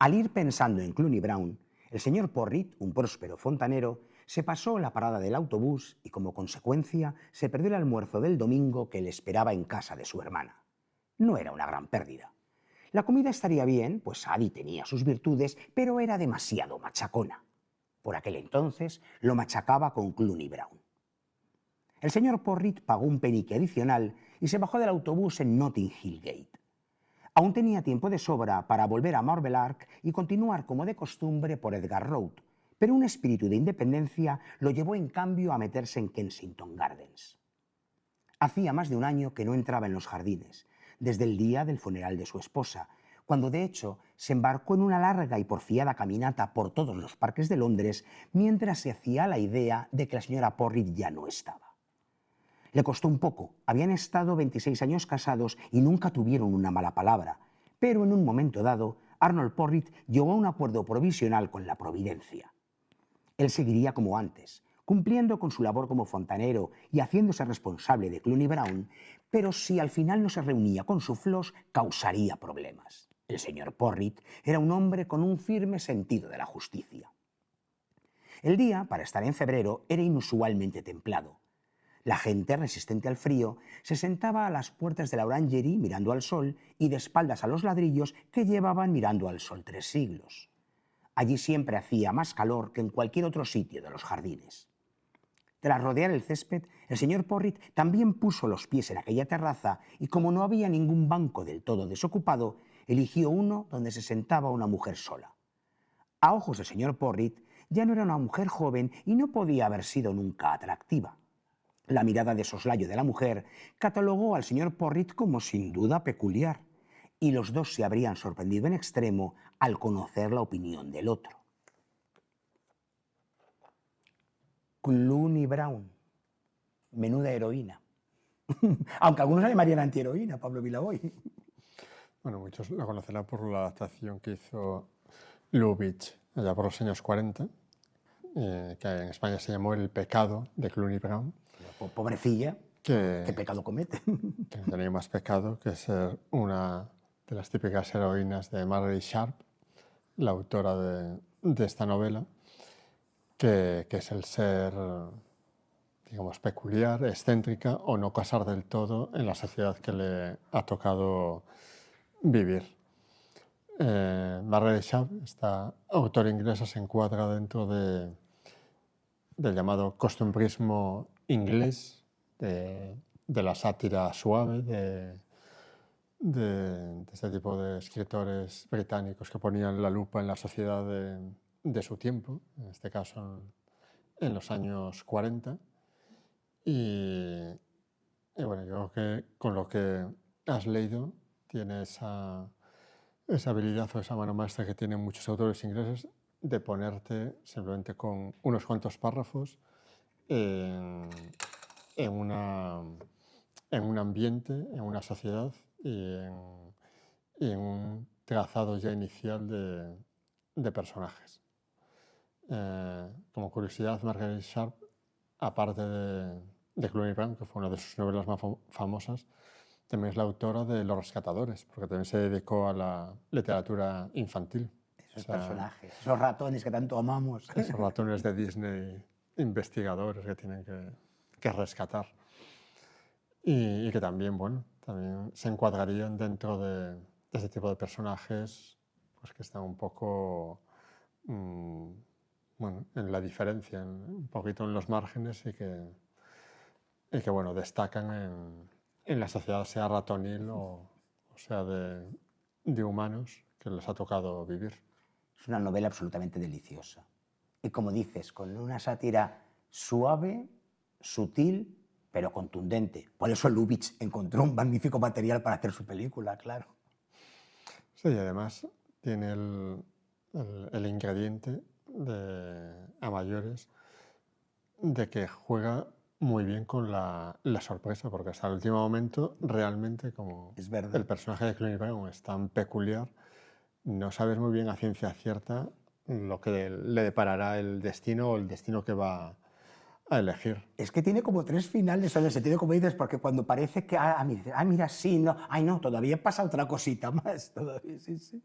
Al ir pensando en Cluny Brown, el señor Porrit, un próspero fontanero, se pasó la parada del autobús y como consecuencia se perdió el almuerzo del domingo que le esperaba en casa de su hermana. No era una gran pérdida. La comida estaría bien, pues Sadie tenía sus virtudes, pero era demasiado machacona. Por aquel entonces lo machacaba con Cluny Brown. El señor Porrit pagó un penique adicional y se bajó del autobús en Notting Hill Gate. Aún tenía tiempo de sobra para volver a Marble Arch y continuar como de costumbre por Edgar Road, pero un espíritu de independencia lo llevó en cambio a meterse en Kensington Gardens. Hacía más de un año que no entraba en los jardines, desde el día del funeral de su esposa, cuando de hecho se embarcó en una larga y porfiada caminata por todos los parques de Londres mientras se hacía la idea de que la señora Porrit ya no estaba. Le costó un poco, habían estado 26 años casados y nunca tuvieron una mala palabra, pero en un momento dado Arnold Porrit llegó a un acuerdo provisional con la Providencia. Él seguiría como antes, cumpliendo con su labor como fontanero y haciéndose responsable de Cluny Brown, pero si al final no se reunía con su Floss, causaría problemas. El señor Porrit era un hombre con un firme sentido de la justicia. El día, para estar en febrero, era inusualmente templado. La gente, resistente al frío, se sentaba a las puertas de la orangerie mirando al sol y de espaldas a los ladrillos que llevaban mirando al sol 3 siglos. Allí siempre hacía más calor que en cualquier otro sitio de los jardines. Tras rodear el césped, el señor Porrit también puso los pies en aquella terraza y como no había ningún banco del todo desocupado, eligió uno donde se sentaba una mujer sola. A ojos del señor Porrit ya no era una mujer joven y no podía haber sido nunca atractiva. La mirada de soslayo de la mujer catalogó al señor Porrit como sin duda peculiar, y los dos se habrían sorprendido en extremo al conocer la opinión del otro. Cluny Brown, menuda heroína. Aunque algunos la llamarían antiheroína, Pablo Vilaboy. Bueno, muchos la conocerán por la adaptación que hizo Lubitsch allá por los años 40, que en España se llamó El pecado de Cluny Brown. Pobrecilla, ¿qué pecado comete? Que no tenía más pecado que ser una de las típicas heroínas de Margaret Sharp, la autora de esta novela, que es el ser, digamos, peculiar, excéntrica o no casar del todo en la sociedad que le ha tocado vivir. Margaret Sharp, esta autora inglesa, se encuadra dentro del llamado costumbrismo inglés, de la sátira suave, de este tipo de escritores británicos que ponían la lupa en la sociedad de su tiempo, en este caso en los años 40. Y bueno, yo creo que con lo que has leído tiene esa habilidad o esa mano maestra que tienen muchos autores ingleses de ponerte simplemente con unos cuantos párrafos en un ambiente, en una sociedad y en un trazado ya inicial de personajes. Como curiosidad, Margaret Sharp, aparte de Cluny Brown, que fue una de sus novelas más famosas, también es la autora de Los Rescatadores, porque también se dedicó a la literatura infantil. Esos personajes, esos ratones que tanto amamos. Esos ratones de Disney, investigadores que tienen que rescatar. Y que también, bueno, también se encuadrarían dentro de este tipo de personajes pues que están un poco bueno, en la diferencia, un poquito en los márgenes y que bueno, destacan en la sociedad, sea ratonil o sea de humanos que les ha tocado vivir. Es una novela absolutamente deliciosa. Y como dices, con una sátira suave, sutil, pero contundente. Por eso Lubitsch encontró un magnífico material para hacer su película, claro. Sí, y además tiene el ingrediente a mayores de que juega muy bien con la sorpresa, porque hasta el último momento realmente, como es verdad, el personaje de Cluny Brown es tan peculiar, no sabes muy bien a ciencia cierta lo que le deparará el destino o el destino que va a elegir. Es que tiene como 3 finales en el sentido, como dices, porque cuando parece que, mira, sí, no, ay no, todavía pasa otra cosita más, todavía, sí.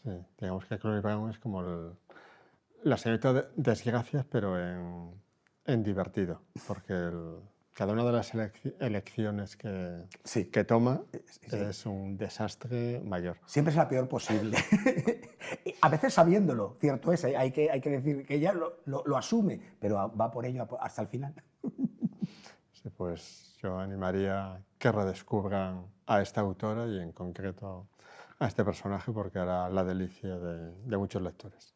Sí, digamos que Clooney Brown es como la señorita de desgracias, pero en divertido, porque cada una de las elecciones Sí. que toma Sí. es un desastre mayor. Siempre es la peor posible. A veces sabiéndolo, cierto es, hay que decir que ella lo asume, pero va por ello hasta el final. Sí, pues yo animaría que redescubran a esta autora y en concreto a este personaje porque hará la delicia de muchos lectores.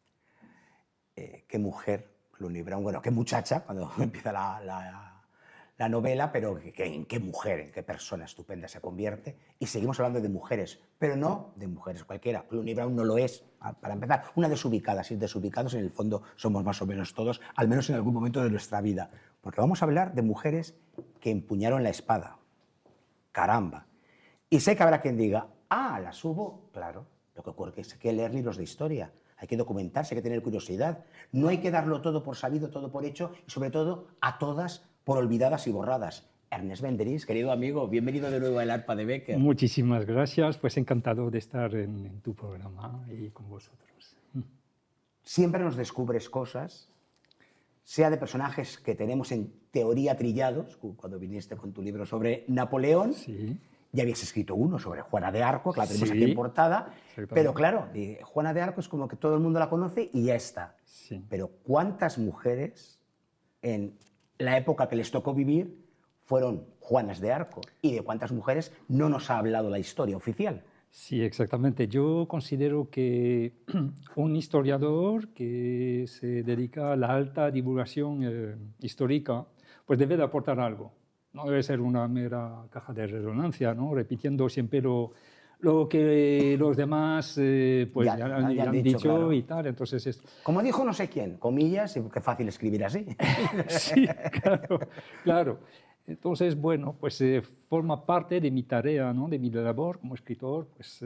Qué mujer, Clooney Brown, bueno, qué muchacha cuando empieza la novela, pero en qué mujer, en qué persona estupenda se convierte. Y seguimos hablando de mujeres, pero no de mujeres cualquiera. Clooney Brown no lo es, para empezar. Una desubicada, si desubicados en el fondo somos más o menos todos, al menos en algún momento de nuestra vida. Porque vamos a hablar de mujeres que empuñaron la espada. Caramba. Y sé que habrá quien diga, las hubo, claro. Lo que ocurre es que hay que leer libros de historia. Hay que documentarse, hay que tener curiosidad. No hay que darlo todo por sabido, todo por hecho y sobre todo a todas por olvidadas y borradas. Ernest Benderis, querido amigo, bienvenido de nuevo al Arpa de Becker. Muchísimas gracias, pues encantado de estar en tu programa y con vosotros. Siempre nos descubres cosas, sea de personajes que tenemos en teoría trillados, cuando viniste con tu libro sobre Napoleón. Sí. Ya habías escrito uno sobre Juana de Arco, que la tenemos Sí, aquí en portada, pero claro, Juana de Arco es como que todo el mundo la conoce y ya está. Sí. Pero ¿cuántas mujeres en la época que les tocó vivir fueron Juanas de Arco? ¿Y de cuántas mujeres no nos ha hablado la historia oficial? Sí, exactamente. Yo considero que un historiador que se dedica a la alta divulgación histórica, pues debe de aportar algo. No debe ser una mera caja de resonancia, ¿no? Repitiendo siempre lo que los demás pues ya han dicho claro. Y tal. Entonces como dijo no sé quién, comillas, y qué fácil escribir así. Sí, claro, claro. Entonces, bueno, pues forma parte de mi tarea, ¿no? De mi labor como escritor, pues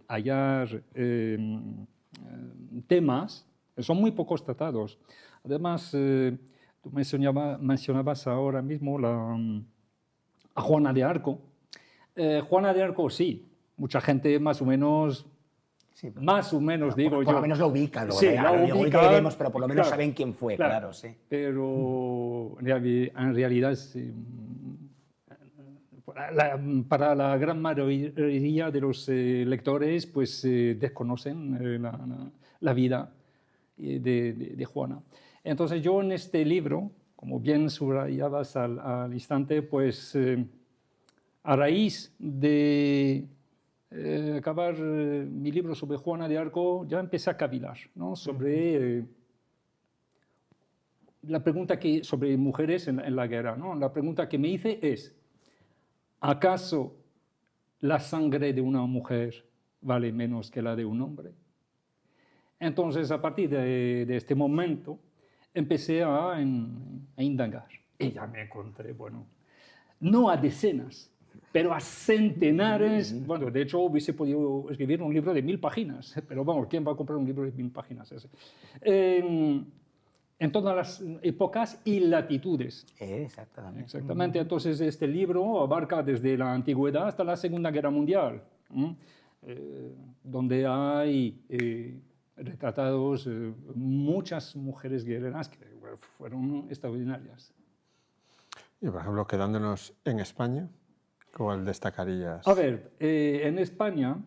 hallar temas que son muy pocos tratados. Además, tú mencionabas ahora mismo a Juana de Arco. Juana de Arco, sí, mucha gente más o menos... Sí, más o menos, digo yo. Por lo menos lo ubican, sí, iremos, pero por lo menos saben quién fue, claro, sí. Pero en realidad, para la gran mayoría de los lectores, pues desconocen la vida de Juana. Entonces yo en este libro, como bien subrayabas al instante, pues a raíz de... acabar mi libro sobre Juana de Arco, ya empecé a cavilar, ¿no? Sobre la pregunta sobre mujeres en la guerra, ¿no? La pregunta que me hice es, ¿acaso la sangre de una mujer vale menos que la de un hombre? Entonces, a partir de este momento, empecé a indagar. Y ya me encontré, bueno, no a decenas, pero a centenares, bueno, de hecho hubiese podido escribir un libro de 1000 páginas, pero vamos, ¿quién va a comprar un libro de 1000 páginas ese? En todas las épocas y latitudes. Exactamente, entonces este libro abarca desde la antigüedad hasta la Segunda Guerra Mundial, donde hay retratados muchas mujeres guerreras que fueron extraordinarias. Y por ejemplo, quedándonos en España, ¿cuál destacarías? A ver, en España,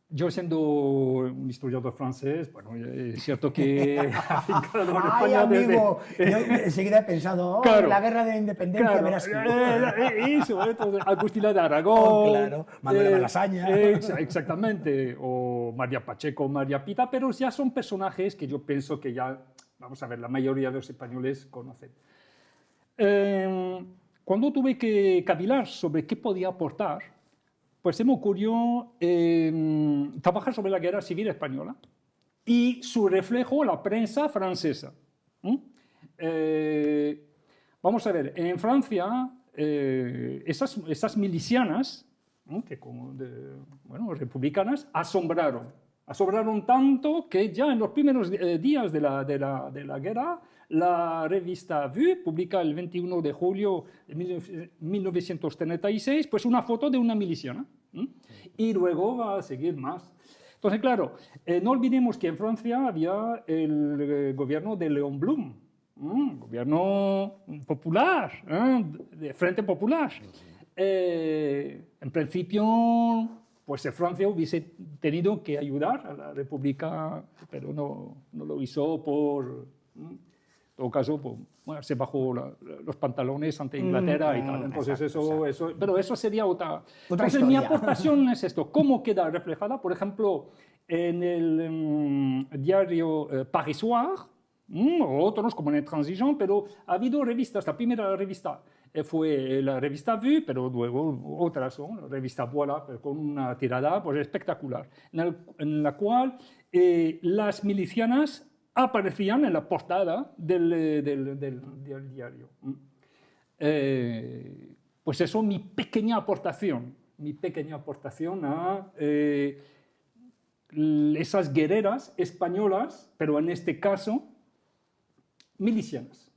yo siendo un historiador francés, bueno, es cierto que... ¡Ay, amigo! Yo enseguida he pensado, claro, la guerra de la independencia, claro, verás tú. Eso, entonces, Agustina de Aragón... claro, Manuel Malasaña... exactamente, o María Pacheco, María Pita, pero ya son personajes que yo pienso que ya, vamos a ver, la mayoría de los españoles conocen. Cuando tuve que cavilar sobre qué podía aportar, pues se me ocurrió trabajar sobre la guerra civil española y su reflejo en la prensa francesa. Vamos a ver, en Francia, esas milicianas, que bueno, republicanas, asombraron tanto que ya en los primeros días de la guerra, la revista Vue publica el 21 de julio de 1936 pues una foto de una miliciana. Y luego va a seguir más. Entonces, claro, no olvidemos que en Francia había el gobierno de Léon Blum, gobierno popular, de Frente Popular. En principio, pues Francia hubiese tenido que ayudar a la República, pero no lo hizo por... En todo caso, pues, bueno, se bajó los pantalones ante Inglaterra y tal. Entonces, eso, pero eso sería otra Entonces, historia. mi aportación es esto. ¿Cómo queda reflejada? Por ejemplo, en el diario Paris Soir, o otros como en el Transigeant, pero ha habido revistas. La primera revista fue la revista Vue, pero luego otras, ¿no? La revista Voilà, pero con una tirada pues, espectacular, en la cual las milicianas aparecían en la portada del diario. Pues eso, mi pequeña aportación a esas guerreras españolas, pero en este caso milicianas.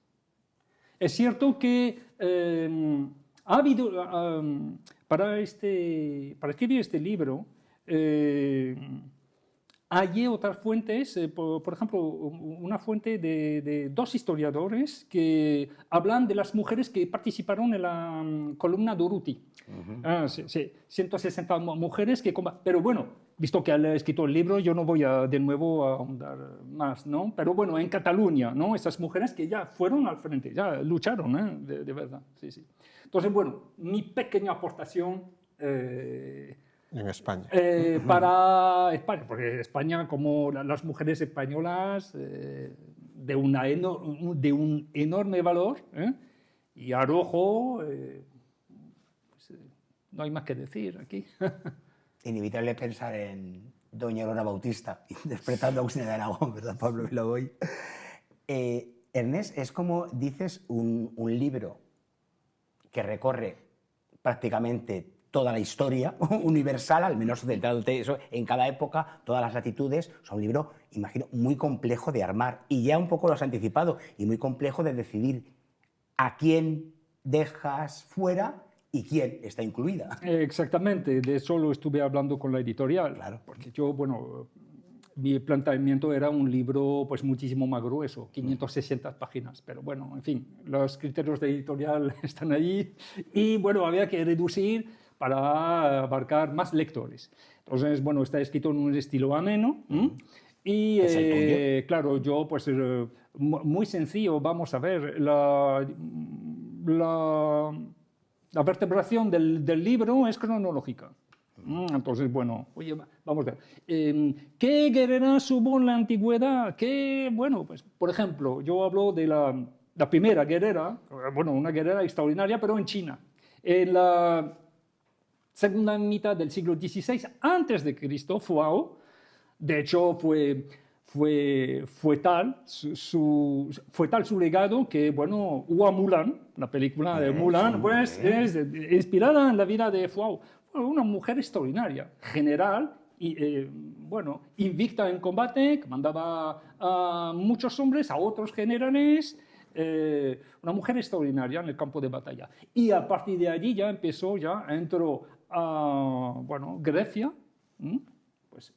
Es cierto que ha habido, para escribir este libro, hallé otras fuentes, por ejemplo, una fuente de dos historiadores que hablan de las mujeres que participaron en la columna Durruti. 160 mujeres que... Pero bueno, visto que han escrito el libro, yo no voy de nuevo a ahondar más, ¿no? Pero bueno, en Cataluña, ¿no? Esas mujeres que ya fueron al frente, ya lucharon, de verdad. Sí, sí. Entonces, bueno, mi pequeña aportación... en España. Para España, porque España, como las mujeres españolas, de un enorme valor, y Arojo, pues, no hay más que decir aquí. Inevitable pensar en doña Aurora Bautista, interpretando a Agustina de Aragón, ¿verdad, Pablo Vilaboy? Ernest, es como dices, un libro que recorre prácticamente toda la historia universal, al menos centrado eso, en cada época, todas las latitudes. O sea, un libro, imagino, muy complejo de armar. Y ya un poco lo has anticipado, y muy complejo de decidir a quién dejas fuera y quién está incluida. Exactamente, de eso lo estuve hablando con la editorial. Claro. Porque yo, bueno, mi planteamiento era un libro pues muchísimo más grueso, 560 páginas. Pero bueno, en fin, los criterios de editorial están allí. Y bueno, había que reducir para abarcar más lectores. Entonces, bueno, está escrito en un estilo ameno. Y claro, yo, pues, muy sencillo, vamos a ver, la vertebración del libro es cronológica. Entonces, bueno, oye, vamos a ver. ¿Qué guerreras hubo en la antigüedad? ¿Qué, bueno, pues, por ejemplo, yo hablo de la primera guerrera, bueno, una guerrera extraordinaria, pero en China. En la segunda mitad del siglo XVI antes de Cristo, Fuao, de hecho fue tal su legado que, bueno, Hua Mulan, la película de Mulan, pues es inspirada en la vida de Fuao, una mujer extraordinaria, general, y, bueno, invicta en combate, que mandaba a muchos hombres, a otros generales, una mujer extraordinaria en el campo de batalla. Y a partir de allí ya entró a, bueno, Grecia. Pues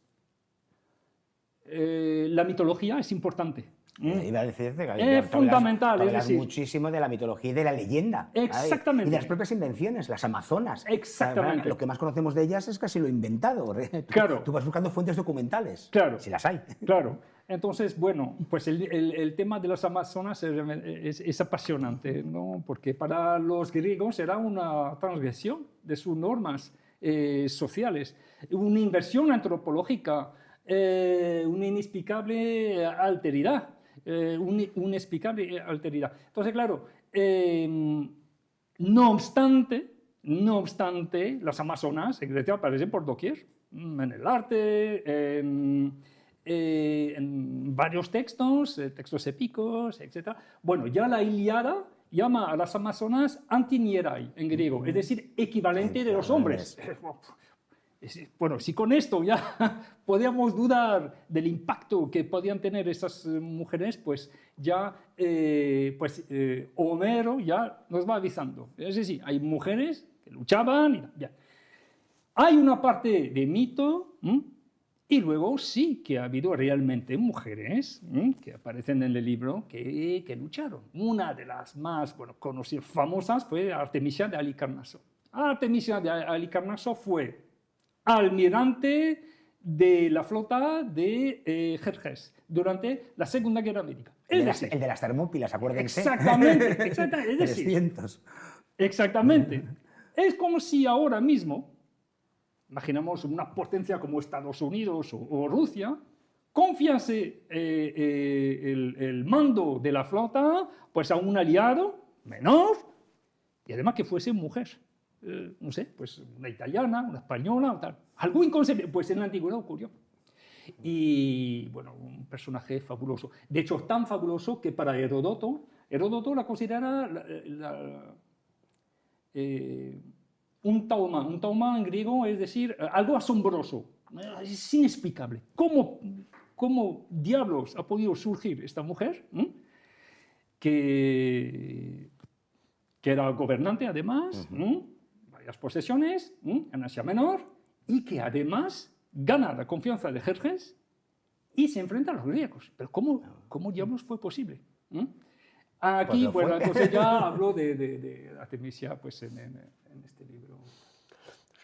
la mitología es importante. Iba a decirte que es fundamental. Hablas muchísimo de la mitología y de la leyenda. Exactamente. Y de las propias invenciones, las amazonas. Exactamente. Lo que más conocemos de ellas es casi lo inventado. Claro. Tú vas buscando fuentes documentales. Claro. Si las hay. Claro. Entonces, bueno, pues el tema de las amazonas es apasionante, ¿no? Porque para los griegos era una transgresión de sus normas sociales, una inversión antropológica, una inexplicable alteridad. Inexplicable alteridad. Entonces, claro, no obstante, las amazonas en Grecia aparecen por doquier, en el arte, en varios textos, textos épicos, etc. Bueno, ya la Ilíada llama a las amazonas antinierai en griego, es decir, equivalente de los hombres. Bueno, si con esto ya podíamos dudar del impacto que podían tener esas mujeres, pues ya Homero ya nos va avisando. Es decir, hay mujeres que luchaban y ya. Hay una parte de mito Y luego sí que ha habido realmente mujeres que aparecen en el libro que lucharon. Una de las más conocidas, famosas, fue Artemisia de Halicarnaso. Artemisia de Halicarnaso fue almirante de la flota de Jerjes durante la Segunda Guerra Médica. El de las Termópilas, acuérdense. Exactamente, exactamente. Es decir, 300. exactamente. Es como si ahora mismo, imaginemos una potencia como Estados Unidos o Rusia, confiase el mando de la flota pues a un aliado menor y además que fuese mujer. No sé, pues una italiana, una española, tal. Algo inconcebible, pues en la antigüedad ocurrió. Y bueno, un personaje fabuloso. De hecho, tan fabuloso que para Heródoto la considera un tauma. Un tauma en griego es decir, algo asombroso, es inexplicable. ¿Cómo diablos ha podido surgir esta mujer? Que era gobernante además, varias posesiones en Asia Menor, y que además gana la confianza de Jerjes y se enfrenta a los griegos. Pero ¿cómo diablos fue posible? Aquí, Pues bueno, entonces ya hablo de Artemisia pues, en este libro.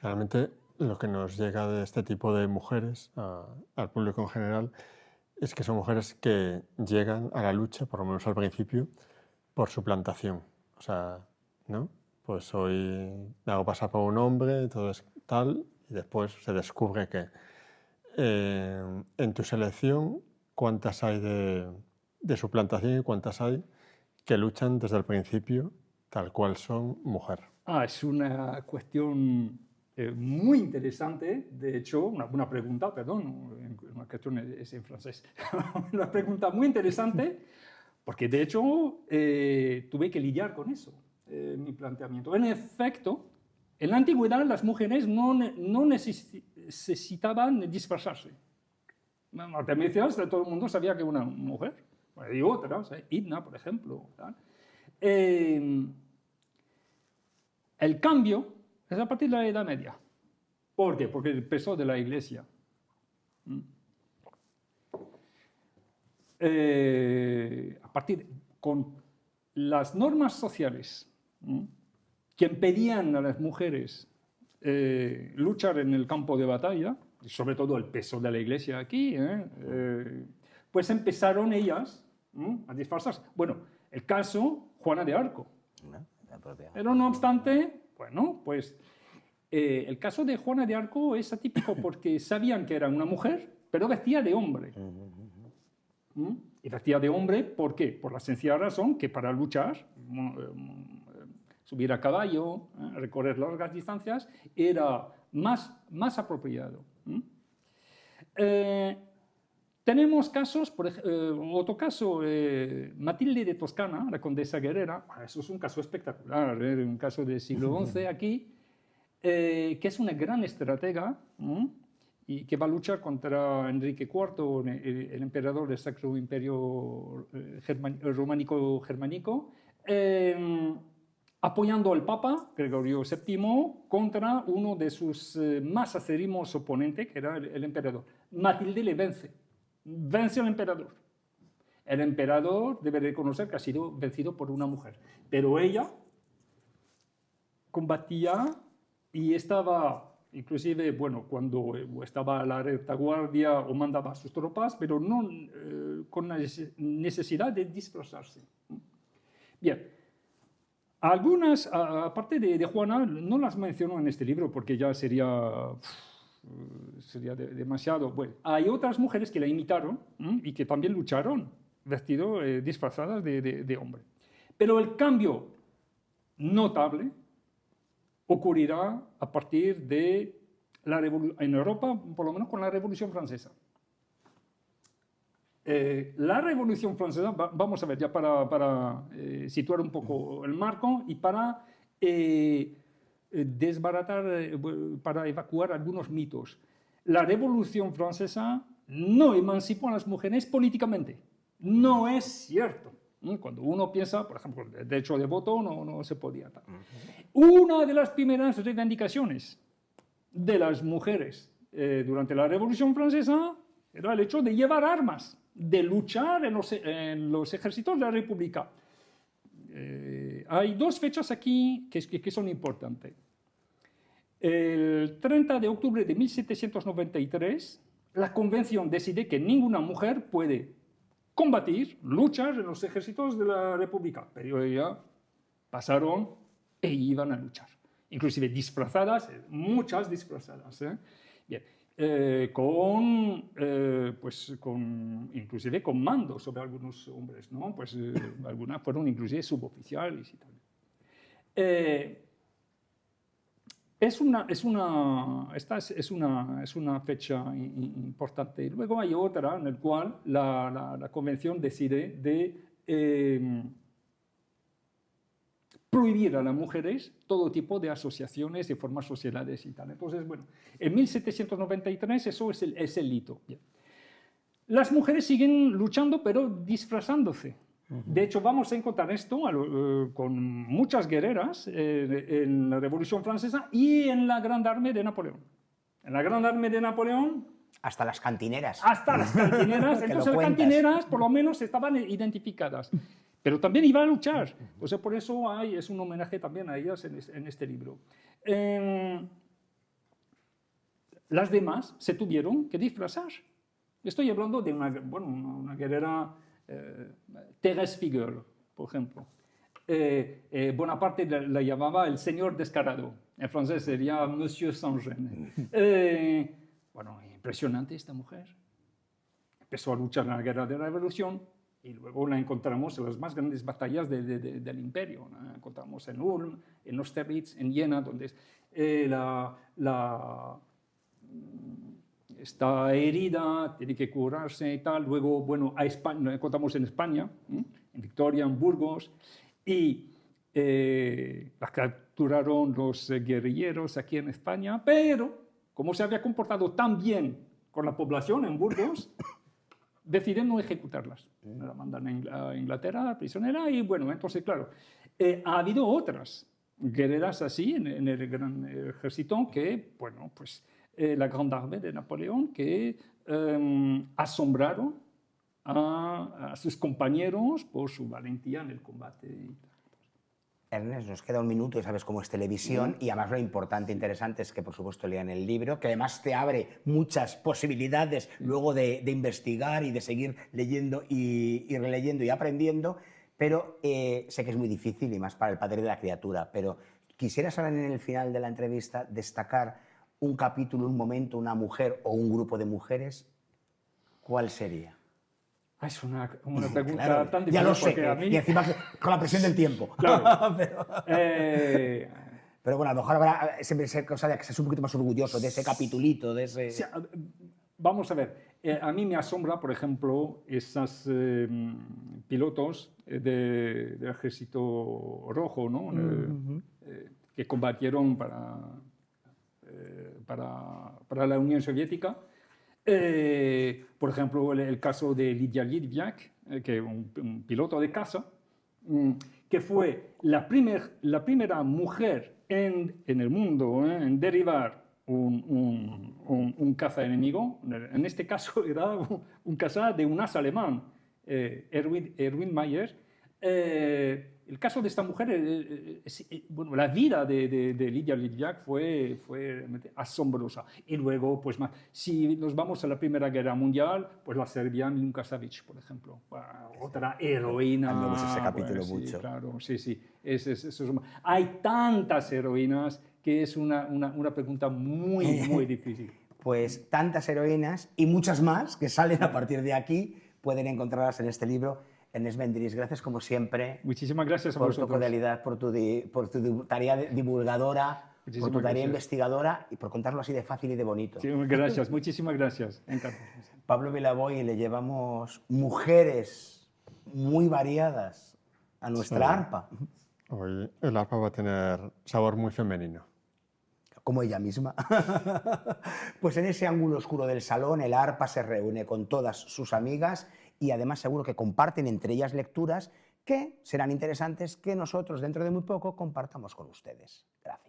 Realmente lo que nos llega de este tipo de mujeres al público en general es que son mujeres que llegan a la lucha, por lo menos al principio, por suplantación. O sea, ¿no? Pues hoy me hago pasar por un hombre, todo es tal, y después se descubre que en tu selección cuántas hay de suplantación y cuántas hay que luchan desde el principio tal cual son mujer. Es una cuestión muy interesante, de hecho, una pregunta, perdón, una cuestión es en francés, una pregunta muy interesante, porque de hecho tuve que lidiar con eso, mi planteamiento. En efecto, en la antigüedad las mujeres no necesitaban disfrazarse. Artemisia, todo el mundo sabía que era una mujer, y otras, Idna, por ejemplo. El cambio es a partir de la Edad Media. ¿Por qué? Porque el peso de la Iglesia. A partir con las normas sociales que impedían a las mujeres luchar en el campo de batalla, y sobre todo el peso de la Iglesia aquí, pues empezaron ellas a disfrazarse. Bueno, el caso Juana de Arco. Pero no obstante, bueno, pues el caso de Juana de Arco es atípico porque sabían que era una mujer, pero vestía de hombre. Y vestía de hombre, ¿por qué? Por la sencilla razón que para luchar, subir a caballo, recorrer largas distancias, era más apropiado. Tenemos casos, otro caso, Matilde de Toscana, la condesa guerrera, eso es un caso espectacular, un caso del siglo XI aquí, que es una gran estratega y que va a luchar contra Enrique IV, el emperador del Sacro Imperio Románico Germánico, apoyando al Papa Gregorio VII contra uno de sus más acérrimos oponentes, que era el emperador. Matilde le vence al emperador. El emperador debe reconocer que ha sido vencido por una mujer, pero ella combatía y estaba, inclusive, bueno, cuando estaba a la retaguardia o mandaba a sus tropas, pero no con la necesidad de disfrazarse. Bien. Algunas, aparte de Juana, no las menciono en este libro porque ya sería demasiado. Bueno, hay otras mujeres que la imitaron y que también lucharon disfrazadas de hombre. Pero el cambio notable ocurrirá a partir de en Europa, por lo menos con la Revolución Francesa. La Revolución Francesa, vamos a ver ya para situar un poco el marco y para desbaratar, para evacuar algunos mitos. La Revolución Francesa no emancipó a las mujeres políticamente. No es cierto. Cuando uno piensa, por ejemplo, el derecho de voto no se podía dar. Una de las primeras reivindicaciones de las mujeres durante la Revolución Francesa era el hecho de llevar armas, de luchar en los ejércitos de la República. Hay dos fechas aquí que son importantes. El 30 de octubre de 1793, la Convención decide que ninguna mujer puede combatir, luchar en los ejércitos de la República, pero ya pasaron e iban a luchar, inclusive disfrazadas, muchas disfrazadas. Bien. Inclusive con mando sobre algunos hombres, ¿no? Pues algunas fueron inclusive suboficiales y tal. Esta es una fecha importante. Luego hay otra en la cual la Convención decide de prohibir a las mujeres todo tipo de asociaciones, de formas sociales y tal. Entonces, bueno, en 1793 eso es el hito. Bien. Las mujeres siguen luchando, pero disfrazándose. De hecho, vamos a encontrar esto con muchas guerreras en la Revolución Francesa y en la Grande Armée de Napoleón. En la Grande Armée de Napoleón... Hasta las cantineras. Hasta las cantineras. Entonces las cantineras por lo menos estaban identificadas. Pero también iba a luchar. Entonces por eso es un homenaje también a ellas en este libro. Las demás se tuvieron que disfrazar. Estoy hablando de una guerrera... Thérèse Figueroa, por ejemplo. Bonaparte la llamaba el señor descarado. En francés sería Monsieur Sans-Gêne. Bueno, impresionante esta mujer. Empezó a luchar en la guerra de la Revolución y luego la encontramos en las más grandes batallas del imperio. La encontramos en Ulm, en Austerlitz, en Jena, donde está herida, tiene que curarse y tal. Luego, bueno, a España, nos encontramos en España, en Victoria, en Burgos, y la capturaron los guerrilleros aquí en España, pero como se había comportado tan bien con la población en Burgos, deciden no ejecutarlas. La mandan a Inglaterra, prisionera, y bueno, entonces, claro, ha habido otras guerreras así en el gran ejército que, bueno, pues... la Grande Armée de Napoleón, que asombraron a sus compañeros por su valentía en el combate. Ernest, nos queda un minuto y sabes cómo es televisión, y además lo importante e interesante es que por supuesto lean el libro, que además te abre muchas posibilidades luego de investigar y de seguir leyendo y releyendo y aprendiendo, pero sé que es muy difícil y más para el padre de la criatura, pero quisieras ahora en el final de la entrevista destacar un capítulo, un momento, una mujer o un grupo de mujeres, ¿cuál sería? Es una pregunta claro, tan difícil. Ya lo sé, a mí... y encima con la presión del tiempo. Claro. Pero bueno, a lo mejor habrá siempre cosa de que seas un poquito más orgulloso de ese capitulito, de ese... Sí, vamos a ver, a mí me asombra, por ejemplo, esos pilotos del Ejército Rojo, ¿no? Que combatieron para la Unión Soviética. Por ejemplo, el caso de Lidia Litviak, que es un piloto de caza, que fue la primera mujer en el mundo en derribar un caza enemigo. En este caso era un caza de un as alemán, Erwin Mayer. El caso de esta mujer, bueno, la vida de Lidia Litviak fue realmente asombrosa. Y luego, pues si nos vamos a la Primera Guerra Mundial, pues la serbia Milinka Savic, por ejemplo, otra heroína. Hablamos ese capítulo sí, mucho. Claro, sí. Hay tantas heroínas que es una pregunta muy difícil. Pues tantas heroínas y muchas más que salen a partir de aquí, pueden encontrarlas en este libro. Ernest Mendris, gracias como siempre. Muchísimas gracias a por vosotros. Tu cordialidad, por tu tarea divulgadora, por tu tarea investigadora y por contarlo así de fácil y de bonito. Sí, gracias, muchísimas gracias. Encantado. Pablo Vilaboy, le llevamos mujeres muy variadas a nuestra arpa. Hoy el arpa va a tener sabor muy femenino. Como ella misma. Pues en ese ángulo oscuro del salón, el arpa se reúne con todas sus amigas y además seguro que comparten entre ellas lecturas que serán interesantes que nosotros dentro de muy poco compartamos con ustedes. Gracias.